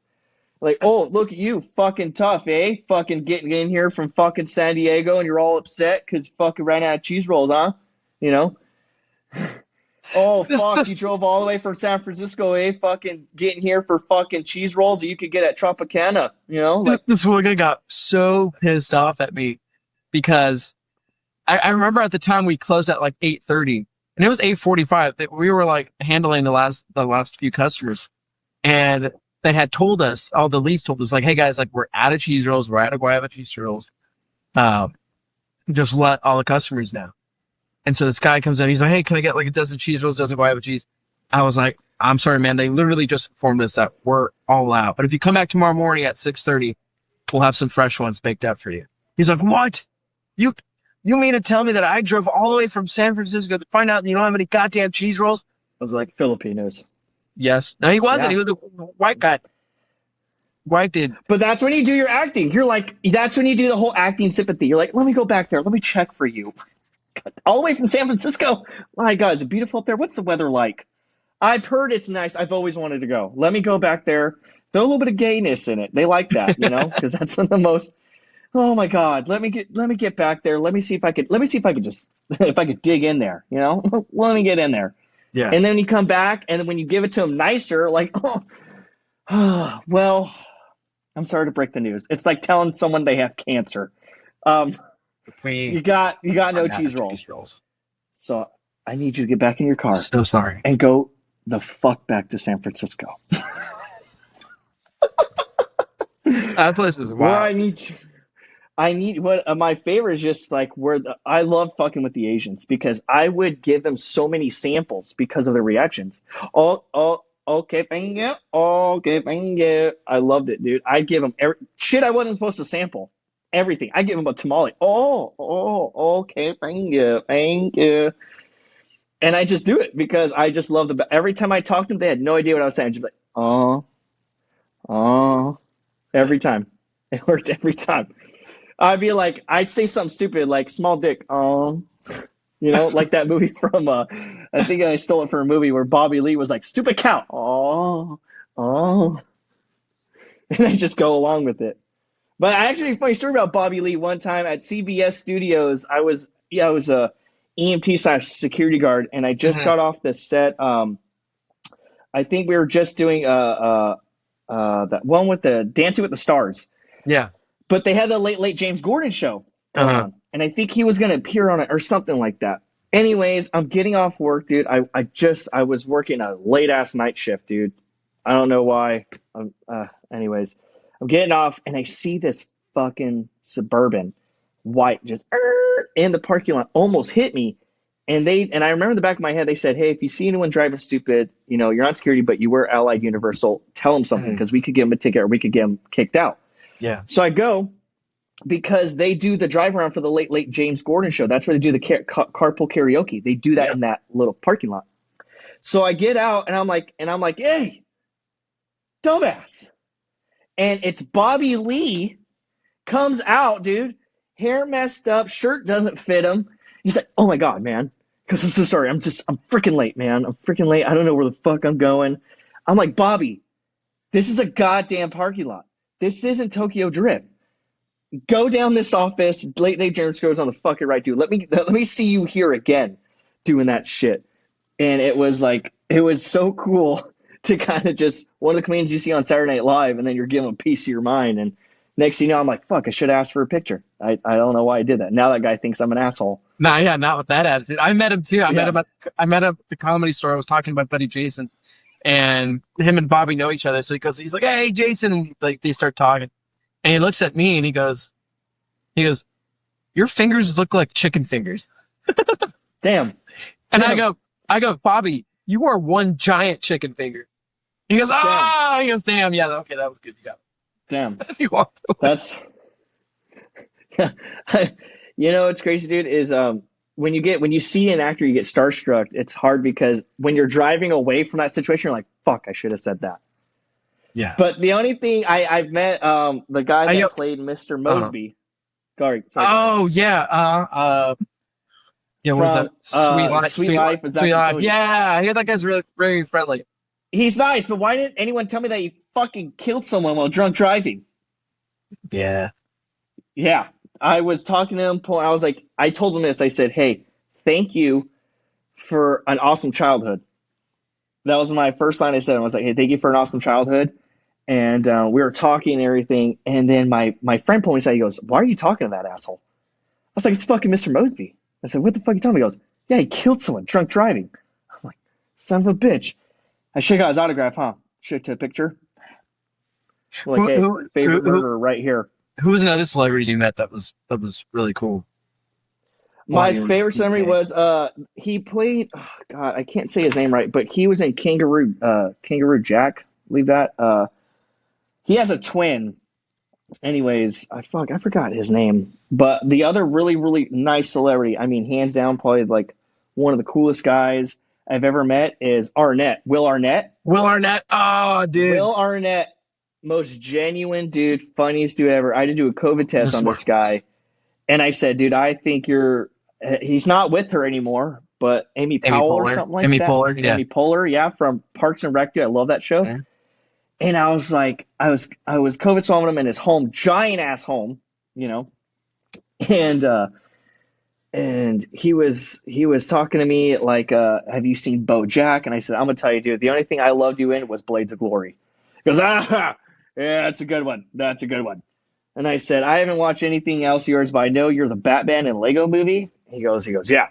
Like, oh, look at you, fucking tough, eh? Fucking getting in here from fucking San Diego, and you're all upset because fucking ran out of cheese rolls, huh? You know? Oh, fuck, you drove all the way from San Francisco, eh? Fucking getting here for fucking cheese rolls that you could get at Tropicana, Like, this woman got so pissed off at me because I remember at the time we closed at like 8:30 and it was 8:45 that we were like handling the last few customers, and they had told us, all the leads told us, like, hey guys, like, we're out of cheese rolls, we're out of guava cheese rolls. Just let all the customers know. And so this guy comes in, he's like, hey, can I get like a dozen cheese rolls, dozen guava cheese? I was like, I'm sorry, man. They literally just informed us that we're all out. But if you come back tomorrow morning at 6:30, we'll have some fresh ones baked up for you. He's like, what? You mean to tell me that I drove all the way from San Francisco to find out you don't have any goddamn cheese rolls? I was like, Filipinos. Yes. No, he wasn't. Yeah. He was a white guy. White dude. But that's when you do your acting. That's when you do the whole acting sympathy. You're like, let me go back there. Let me check for you. All the way from San Francisco. My God, is it beautiful up there? What's the weather like? I've heard it's nice. I've always wanted to go. Let me go back there. Throw a little bit of gayness in it. They like that, because that's one of the most. Oh my God, let me get back there. Let me see if I could just if I could dig in there. Let me get in there. Yeah. And then you come back, and then when you give it to them nicer, like, oh, well, I'm sorry to break the news. It's like telling someone they have cancer. You got no cheese rolls. So I need you to get back in your car. So sorry. And go the fuck back to San Francisco. That place is wild. Where I need what my favorite is just like I love fucking with the Asians because I would give them so many samples because of their reactions. Oh, okay, thank you. Okay, thank you. I loved it, dude. I'd give them shit I wasn't supposed to sample. Everything. I give them a tamale. Oh, okay, thank you. And I just do it because I just love every time I talked to them, they had no idea what I was saying. Just like, every time. It worked every time. I'd say something stupid like small dick, like that movie from, I think I stole it from a movie where Bobby Lee was like, stupid cow, and I just go along with it. But actually, funny story about Bobby Lee. One time at CBS Studios, I was a EMT / security guard, and I just got off the set. I think we were just doing that one with the Dancing with the Stars. Yeah. But they had the late James Gordon show going on, and I think he was going to appear on it or something like that. Anyways, I'm getting off work, dude. I was working a late ass night shift, dude. I don't know why. Anyways, I'm getting off, and I see this fucking Suburban white just in the parking lot, almost hit me. And I remember in the back of my head, they said, hey, if you see anyone driving stupid, you're on security, but you were Allied Universal, tell them something because we could give them a ticket or we could get them kicked out. Yeah. So I go because they do the drive around for the late James Gordon show. That's where they do the carpool karaoke. They do that in that little parking lot. So I get out and I'm like, hey, dumbass. And it's Bobby Lee comes out, dude, hair messed up, shirt doesn't fit him. He's like, oh my God, man. Because I'm so sorry. I'm freaking late, man. I'm freaking late. I don't know where the fuck I'm going. I'm like, Bobby, this is a goddamn parking lot. This isn't Tokyo Drift. Go down this office. Late James goes on the fucking right, dude. Let me see you here again doing that shit. And it was so cool to kind of just one of the comedians you see on Saturday Night Live, and then you're giving a piece of your mind. And next thing you know, I'm like, fuck, I should ask for a picture. I don't know why I did that. Now that guy thinks I'm an asshole. Nah, yeah, not with that attitude. I met him too. I met him at the Comedy Store. I was talking about buddy Jason, and him and Bobby know each other. So he's like, hey, Jason, and like they start talking, and he looks at me and he goes, your fingers look like chicken fingers. Damn. And I go, Bobby, you are one giant chicken finger. He goes, He goes, damn, yeah, okay, that was good. Yeah. Damn. He walked away. You know what's crazy, dude, is when you see an actor, you get starstruck. It's hard because when you're driving away from that situation, you're like, "Fuck, I should have said that." Yeah. But the only thing I've met the guy I, that played Mr. uh, Mosby. Sorry, go ahead. oh yeah. Yeah. What was that? From Sweet Life of Zack Sweet and life. Cody. Yeah. I hear that guy's really very friendly. He's nice, but why didn't anyone tell me that he fucking killed someone while drunk driving? Yeah. Yeah, I was talking to him. I was like, I told him this. I said, "Hey, thank you for an awesome childhood." That was my first line I said. I was like, "Hey, thank you for an awesome childhood." And we were talking and everything. And then my friend pulled me aside. He goes, "Why are you talking to that asshole?" I was like, "It's fucking Mr. Mosby." I said, "What the fuck are you talking about?" He goes, "Yeah, he killed someone drunk driving." I'm like, "Son of a bitch." I should have got his autograph, huh? Should have took a picture. Like, Who hey, who who favorite who, murderer right here. who was another celebrity you met that was really cool while My you were in favorite the summary UK? was he played, oh, God, I can't say his name right, but he was in Kangaroo Jack. Leave that. He has a twin. Anyways, I forgot his name. But the other really really nice celebrity, I mean, hands down, probably like one of the coolest guys I've ever met is Arnett. Will Arnett. Will Arnett. Oh, dude. Will Arnett, most genuine dude, funniest dude ever. I had to do a COVID test This on one this was. guy. And I said, dude, I think you're. He's not with her anymore, but Amy Amy Powell or Poehler. something like Amy that. Poehler. Yeah. Amy Poehler, yeah, from Parks and Rec. Dude, I love that show. Yeah. And I was like, I was COVID swabbing him in his home, giant ass home, you know, and he was talking to me like, have you seen BoJack? And I said, I'm gonna tell you, dude, the only thing I loved you in was Blades of Glory. He goes, ah, yeah, that's a good one. That's a good one. And I said, I haven't watched anything else of yours, but I know you're the Batman and Lego movie. He goes, yeah,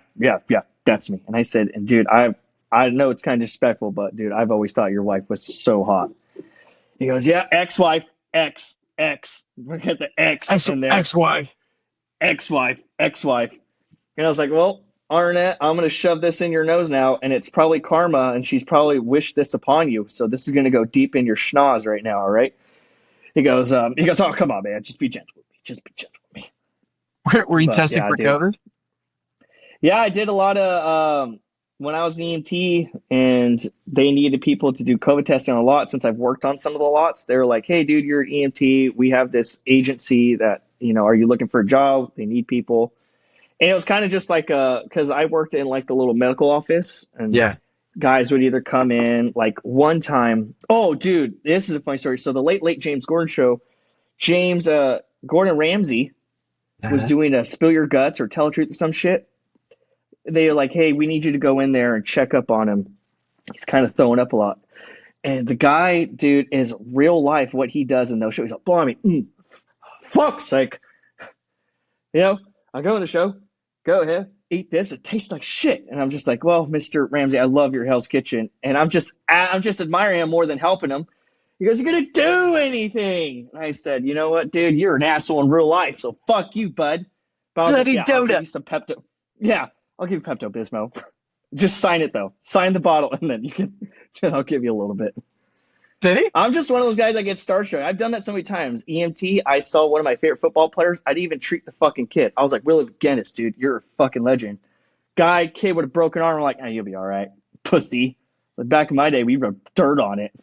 that's me. And I said, and dude, I know it's kind of disrespectful, but dude, I've always thought your wife was so hot. He goes, yeah, ex-wife, X. We got the X in there. Ex-wife. Ex-wife. And I was like, well, Arnett, I'm going to shove this in your nose now, and it's probably karma, and she's probably wished this upon you. So this is going to go deep in your schnoz right now, all right? He goes, oh, come on, man, just be gentle with me. Just be gentle with me. Were you But testing yeah, for dude. COVID? Yeah, I did a lot of when I was an EMT and they needed people to do COVID testing on a lot since I've worked on some of the lots. They were like, hey, dude, you're an EMT. We have this agency that, are you looking for a job? They need people. And it was kind of just like, because I worked in like the little medical office and Yeah. guys would either come in like one time. Oh, dude, this is a funny story. So the late James Gordon show, James Gordon Ramsay was Uh-huh. doing a spill your guts or tell the truth or some shit. They're like, hey, we need you to go in there and check up on him. He's kind of throwing up a lot. And the guy, dude, is real life what he does in those shows. He's like, blimey, fuck's sake. I'll go in the show. Go ahead, eat this. It tastes like shit. And I'm just like, well, Mr. Ramsey, I love your Hell's Kitchen. And I'm just admiring him more than helping him. He goes, you're going to do anything. And I said, you know what, dude, you're an asshole in real life. So fuck you, bud. But I was like, Bloody yeah, I'll give you donut. some Pepto. Yeah, I'll give you Pepto Bismol. Just sign it though. Sign the bottle, and then I'll give you a little bit. Did he? I'm just one of those guys that gets starstruck. I've done that so many times. EMT, I saw one of my favorite football players. I didn't even treat the fucking kid. I was like, Willie McGinnis, dude, you're a fucking legend. Kid with a broken arm, I'm like, you'll be all right, pussy. But back in my day, we rubbed dirt on it.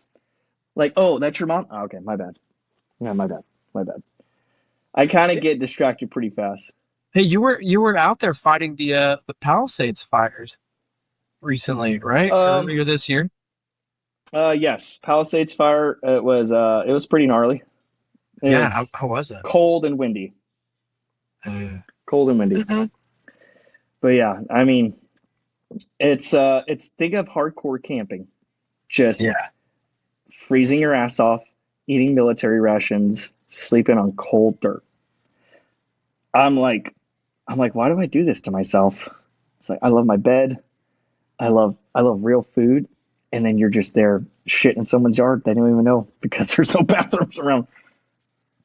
Like, oh, that's your mom? Oh, okay, my bad. Yeah, my bad. I kind of get distracted pretty fast. Hey, you were out there fighting the Palisades fires recently, right? Earlier this year. Yes, Palisades fire. It was pretty gnarly. It Yeah, was how was that? cold and windy. Cold and windy. Mhm. But yeah, I mean, it's think of hardcore camping, just Yeah. freezing your ass off, eating military rations, sleeping on cold dirt. I'm like, why do I do this to myself? It's like I love my bed, I love real food, and then you're just there shitting in someone's yard they don't even know because there's no bathrooms around.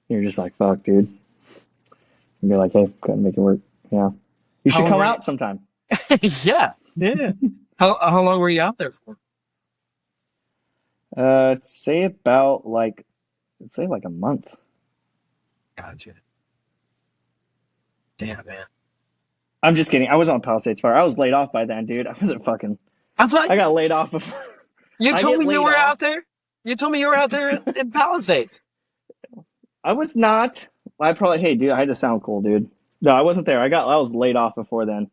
You're just like, fuck, dude. And you're like, hey, couldn't make it work. Yeah, you How should long come were you? out sometime. Yeah. Yeah. How long were you out there for? Say about like, say like a month. Gotcha. Damn, man. I'm just kidding. I was on Palisades Fire. I was laid off by then, dude. I wasn't fucking. I thought I got laid off before. you I told get me you laid were off. out there. You told me you were out there in Palisades. I was not. I probably. Hey, dude. I had to sound cool, dude. No, I wasn't there. I was laid off before then.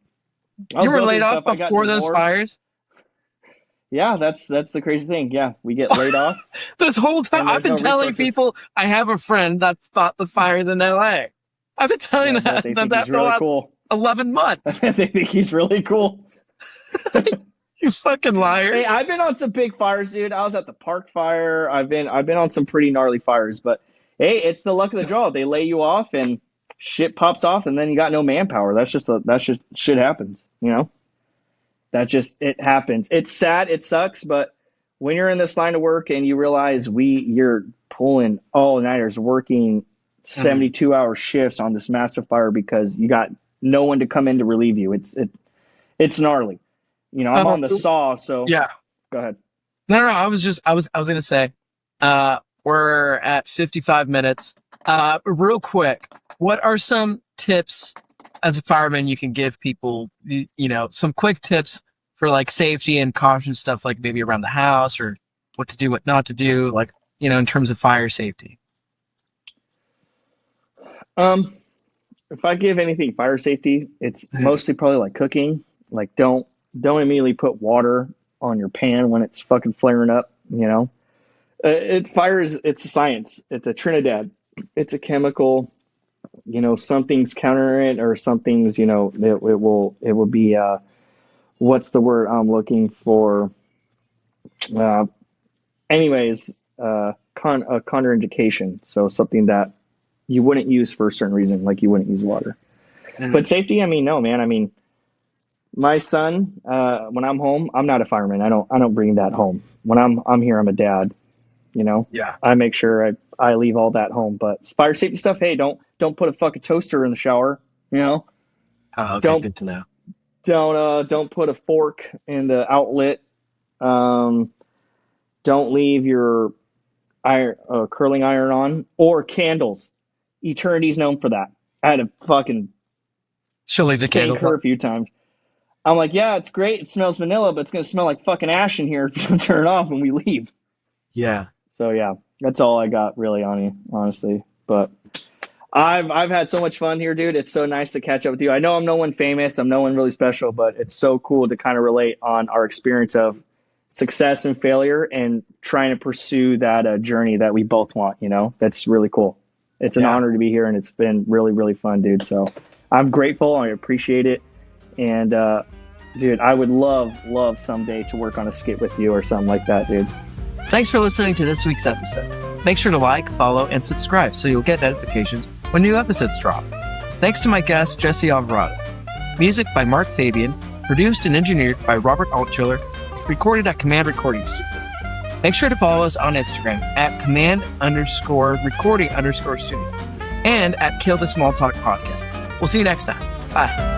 I You was were going laid through off stuff. I got before those divorced. fires. Yeah, that's the crazy thing. Yeah, we get laid off. This whole time, And I've there's been no telling resources. people I have a friend that fought the fires in LA. I've been telling Yeah, but they think that he's for the really last cool. 11 months. They think he's really cool. You fucking liar. Hey, I've been on some big fires, dude. I was at the park fire. I've been on some pretty gnarly fires, but hey, it's the luck of the draw. They lay you off and shit pops off, and then you got no manpower. That's just shit happens, you know. It happens. It's sad. It sucks, but when you're in this line of work and you realize you're pulling all-nighters, working 72-hour shifts on this massive fire because you got no one to come in to relieve you. It's gnarly. You know, I'm on the saw, so Yeah. Go ahead. No. I was gonna say, we're at 55 minutes. Real quick, what are some tips as a fireman you can give people? You know, some quick tips for like safety and caution stuff, like maybe around the house or what to do, what not to do, like, you know, in terms of fire safety. If I give anything fire safety, it's mostly probably like cooking. Like don't immediately put water on your pan when it's fucking flaring up, you know. It's a science. It's a Trinidad. It's a chemical. You know, something's countering it or something's, you know, it will be what's the word I'm looking for? Anyways, contraindication. So something that you wouldn't use for a certain reason, like you wouldn't use water. But safety, I mean, no, man. I mean, my son, when I'm home, I'm not a fireman. I don't bring that home. When I'm here, I'm a dad. You know, Yeah. I make sure I leave all that home. But fire safety stuff, hey, don't put a fucking toaster in the shower. You know, Okay, good to know. don't put a fork in the outlet. Don't leave your curling iron on or candles. Eternity's known for that. I had to fucking She'll leave the spank candle. her a few times. I'm like, yeah, it's great. It smells vanilla, but it's gonna smell like fucking ash in here if you don't turn it off when we leave. Yeah. So yeah, that's all I got really on you, honestly. But I've had so much fun here, dude. It's so nice to catch up with you. I know I'm no one famous, I'm no one really special, but it's so cool to kind of relate on our experience of success and failure and trying to pursue that journey that we both want, you know. That's really cool. It's an honor to be here, and it's been really, really fun, dude. So I'm grateful. I appreciate it. And dude, I would love someday to work on a skit with you or something like that, dude. Thanks for listening to this week's episode. Make sure to like, follow, and subscribe so you'll get notifications when new episodes drop. Thanks to my guest, Jesse Alvarado. Music by Mark Fabian, produced and engineered by Robert Altchiller, recorded at Command Recording Studios. Make sure to follow us on Instagram at command_recording_studio and at Kill the Small Talk Podcast. We'll see you next time. Bye.